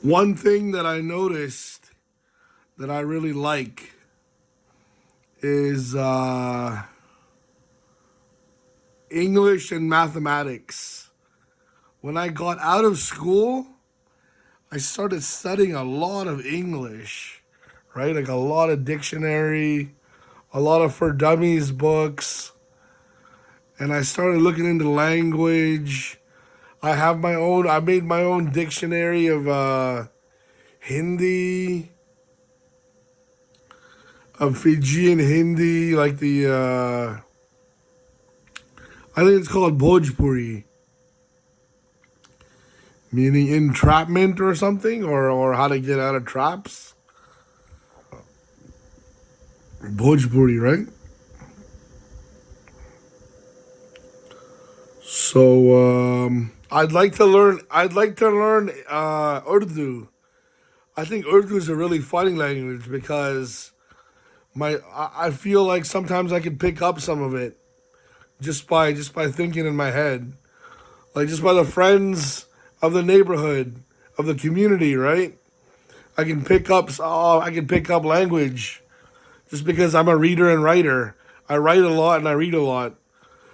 One thing that I noticed that I really like is English and mathematics. When I got out of school, I started studying a lot of English, right? Like a lot of dictionary, a lot of For Dummies books, and I started looking into language. I made my own dictionary of Hindi, of Fijian Hindi, like I think it's called Bhojpuri, meaning entrapment or something, or how to get out of traps. Bhojpuri, right? So I'd like to learn. I'd like to learn Urdu. I think Urdu is a really funny language because I feel like sometimes I can pick up some of it just by thinking in my head, like just by the friends of the neighborhood, of the community, right? I can pick up language just because I'm a reader and writer. I write a lot and I read a lot.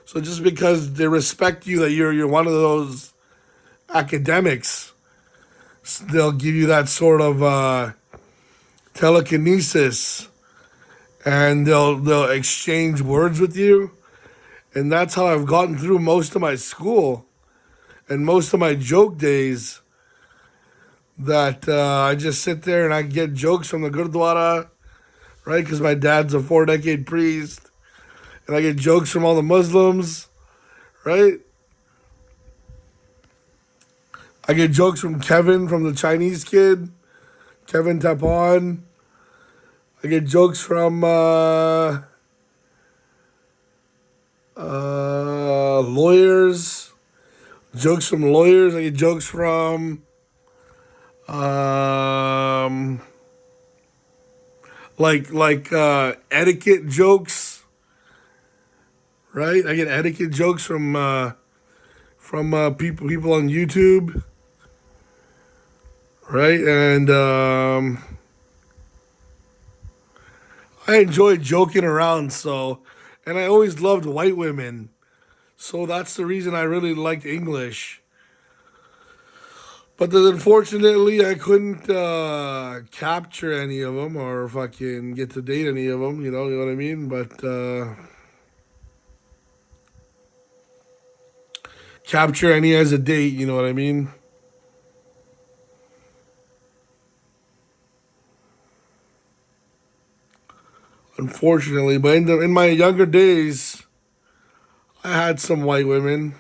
So just because they respect you that you're one of those academics, they'll give you that sort of telekinesis, and they'll exchange words with you, and that's how I've gotten through most of my school and most of my joke days. That I just sit there and I get jokes from the Gurdwara, right? Because my dad's a 4 decade priest, and I get jokes from all the Muslims, right? I get jokes from Kevin, from the Chinese kid, Kevin Tapon. I get jokes from lawyers, jokes from lawyers. I get jokes from um, etiquette jokes, right? I get etiquette jokes from people on YouTube, right? And I enjoy joking around. And I always loved white women, so that's the reason I really liked English. But then unfortunately, I couldn't capture any of them or fucking get to date any of them. You know what I mean. But capture any as a date. You know what I mean. Unfortunately, but in my younger days, I had some white women.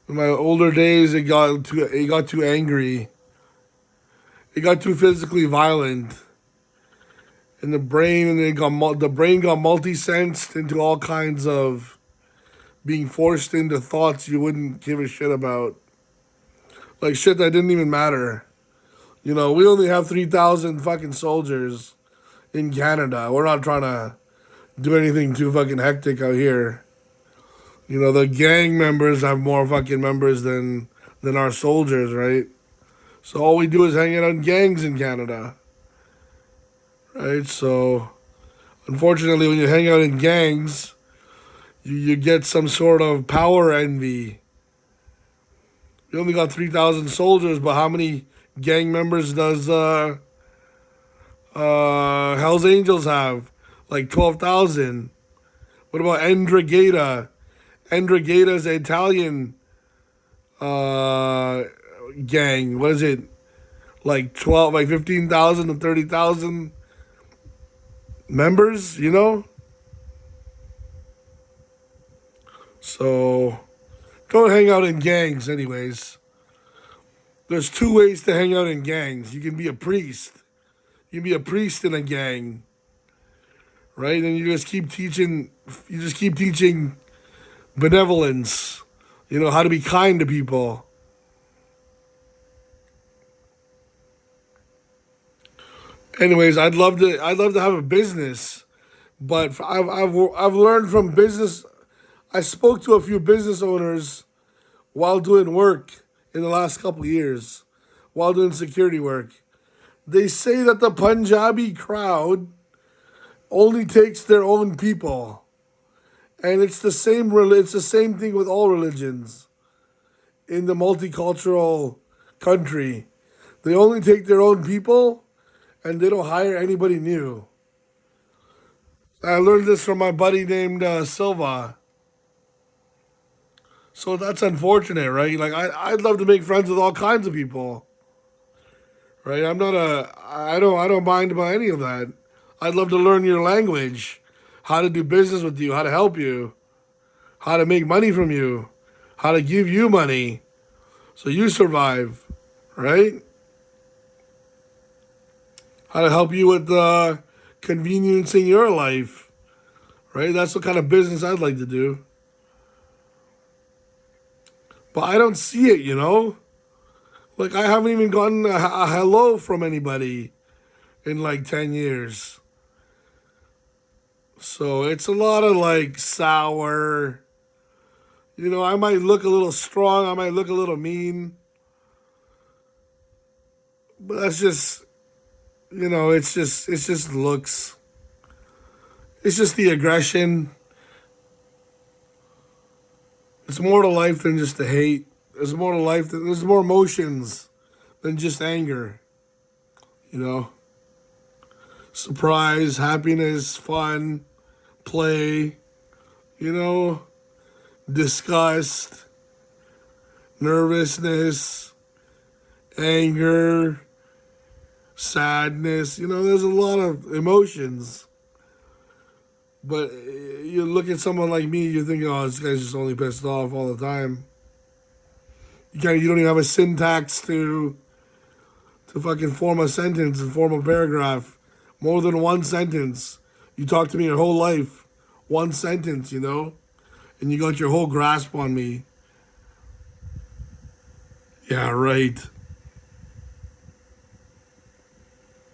In my older days, it got too angry. It got too physically violent, and the brain got multi-sensed into all kinds of being forced into thoughts you wouldn't give a shit about, like shit that didn't even matter. We only have 3,000 fucking soldiers in Canada. We're not trying to do anything too fucking hectic out here. The gang members have more fucking members than our soldiers, right? So all we do is hang out in gangs in Canada, right? So unfortunately, when you hang out in gangs, you get some sort of power envy. We only got 3,000 soldiers, but how many gang members does Hell's Angels have? Like 12,000. What about Ndrangheta? Ndrangheta is the Italian uh, gang. What is it? Like 12, like 15,000 to 30,000 members, So don't hang out in gangs, anyways. There's two ways to hang out in gangs. You can be a priest. You can be a priest in a gang, right? And you just keep teaching benevolence, how to be kind to people. Anyways, I'd love to have a business, but I've learned from business. I spoke to a few business owners while doing work in the last couple of years, while doing security work. They say that the Punjabi crowd only takes their own people, and it's the same. It's the same thing with all religions in the multicultural country. They only take their own people, and they don't hire anybody new. I learned this from my buddy named Silva. So that's unfortunate, right? Like I'd love to make friends with all kinds of people, right? I don't mind about any of that. I'd love to learn your language, how to do business with you, how to help you, how to make money from you, how to give you money so you survive, right? How to help you with conveniencing your life, right? That's the kind of business I'd like to do. But I don't see it, you know? Like, I haven't even gotten a hello from anybody in like 10 years. So it's a lot of like sour. You know, I might look a little strong, I might look a little mean. But that's just, it's just looks. It's just the aggression. It's more to life than just the hate. There's more emotions than just anger, you know? Surprise, happiness, fun, play, you know, disgust, nervousness, anger, sadness. You know, there's a lot of emotions. But you look at someone like me, you think, oh, this guy's just only pissed off all the time. You don't even have a syntax to fucking form a sentence and form a paragraph. More than one sentence. You talk to me your whole life. One sentence, you know? And you got your whole grasp on me. Yeah, right.